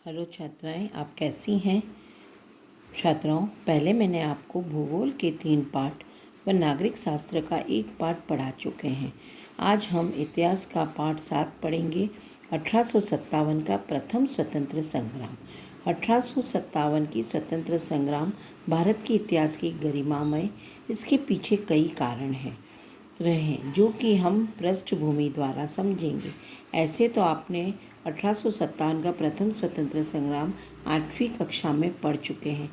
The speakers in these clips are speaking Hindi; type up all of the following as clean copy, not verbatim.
हेलो छात्राएं, आप कैसी हैं? छात्राओं, पहले मैंने आपको भूगोल के 3 पाठ व नागरिक शास्त्र का 1 पाठ पढ़ा चुके हैं। आज हम इतिहास का पाठ 7 पढ़ेंगे। 1857 का प्रथम स्वतंत्र संग्राम। 1857 की स्वतंत्र संग्राम भारत के इतिहास की गरिमामय, इसके पीछे कई कारण रहे जो कि हम पृष्ठभूमि द्वारा समझेंगे। ऐसे तो आपने 1857 का प्रथम स्वतंत्र संग्राम 8वीं कक्षा में पढ़ चुके हैं,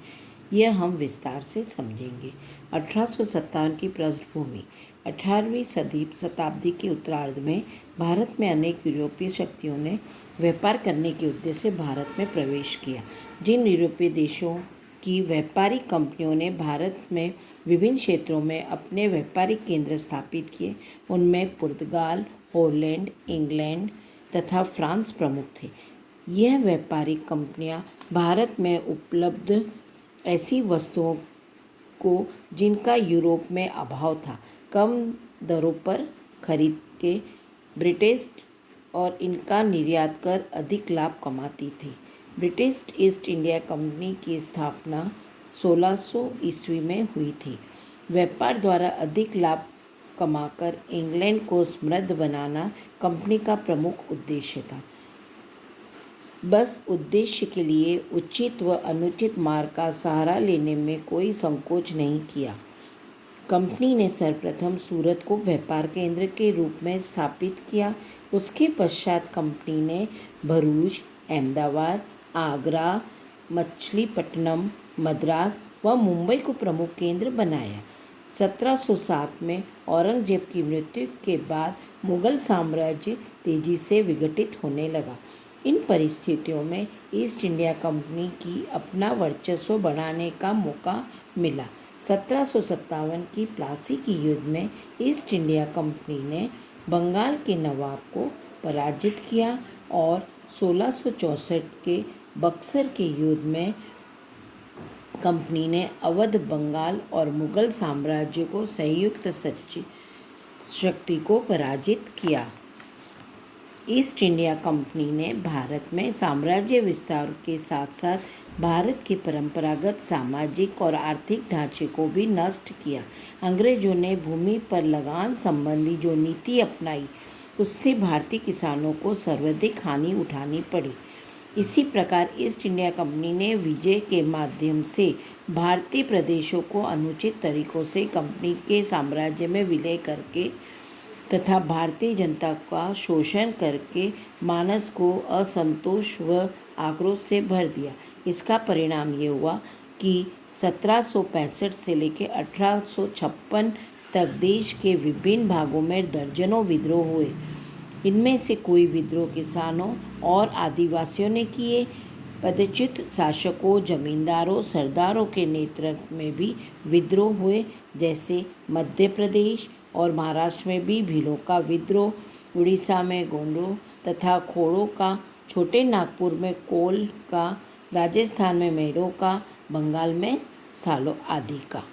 यह हम विस्तार से समझेंगे। 1857 की पृष्ठभूमि। 18वीं शताब्दी के उत्तरार्ध में भारत में अनेक यूरोपीय शक्तियों ने व्यापार करने के उद्देश्य से भारत में प्रवेश किया। जिन यूरोपीय देशों की व्यापारिक कंपनियों ने भारत में विभिन्न क्षेत्रों में अपने व्यापारिक केंद्र स्थापित किए, उनमें पुर्तगाल, हॉलैंड, इंग्लैंड तथा फ्रांस प्रमुख थे। यह व्यापारिक कंपनियां भारत में उपलब्ध ऐसी वस्तुओं को जिनका यूरोप में अभाव था, कम दरों पर खरीद के ब्रिटिश और इनका निर्यात कर अधिक लाभ कमाती थी। ब्रिटिश ईस्ट इंडिया कंपनी की स्थापना 1600 ईस्वी में हुई थी। व्यापार द्वारा अधिक लाभ कमाकर इंग्लैंड को समृद्ध बनाना कंपनी का प्रमुख उद्देश्य था। बस उद्देश्य के लिए उचित व अनुचित मार्ग का सहारा लेने में कोई संकोच नहीं किया। कंपनी ने सर्वप्रथम सूरत को व्यापार केंद्र के रूप में स्थापित किया। उसके पश्चात कंपनी ने भरूच, अहमदाबाद, आगरा, मछलीपट्टनम, मद्रास व मुंबई को प्रमुख केंद्र बनाया। 1707 में औरंगजेब की मृत्यु के बाद मुगल साम्राज्य तेजी से विघटित होने लगा। इन परिस्थितियों में ईस्ट इंडिया कंपनी की अपना वर्चस्व बढ़ाने का मौका मिला। 1757 की प्लासी की युद्ध में ईस्ट इंडिया कंपनी ने बंगाल के नवाब को पराजित किया और 1664 के बक्सर के युद्ध में कंपनी ने अवध, बंगाल और मुगल साम्राज्य को संयुक्त शक्ति को पराजित किया। ईस्ट इंडिया कंपनी ने भारत में साम्राज्य विस्तार के साथ साथ भारत के परंपरागत सामाजिक और आर्थिक ढांचे को भी नष्ट किया। अंग्रेजों ने भूमि पर लगान संबंधी जो नीति अपनाई, उससे भारतीय किसानों को सर्वाधिक हानि उठानी पड़ी। इसी प्रकार ईस्ट इंडिया कंपनी ने विजय के माध्यम से भारतीय प्रदेशों को अनुचित तरीकों से कंपनी के साम्राज्य में विलय करके तथा भारतीय जनता का शोषण करके मानस को असंतोष व आक्रोश से भर दिया। इसका परिणाम ये हुआ कि 1765 से लेकर 1856 तक देश के विभिन्न भागों में दर्जनों विद्रोह हुए। इनमें से कोई विद्रोह किसानों और आदिवासियों ने किए। पदच्युत शासकों, जमींदारों, सरदारों के नेतृत्व में भी विद्रोह हुए, जैसे मध्य प्रदेश और महाराष्ट्र में भी भीलों का विद्रोह, उड़ीसा में गोंडों तथा खोड़ों का, छोटे नागपुर में कोल का, राजस्थान में मेड़ों का, बंगाल में सालों आदि का।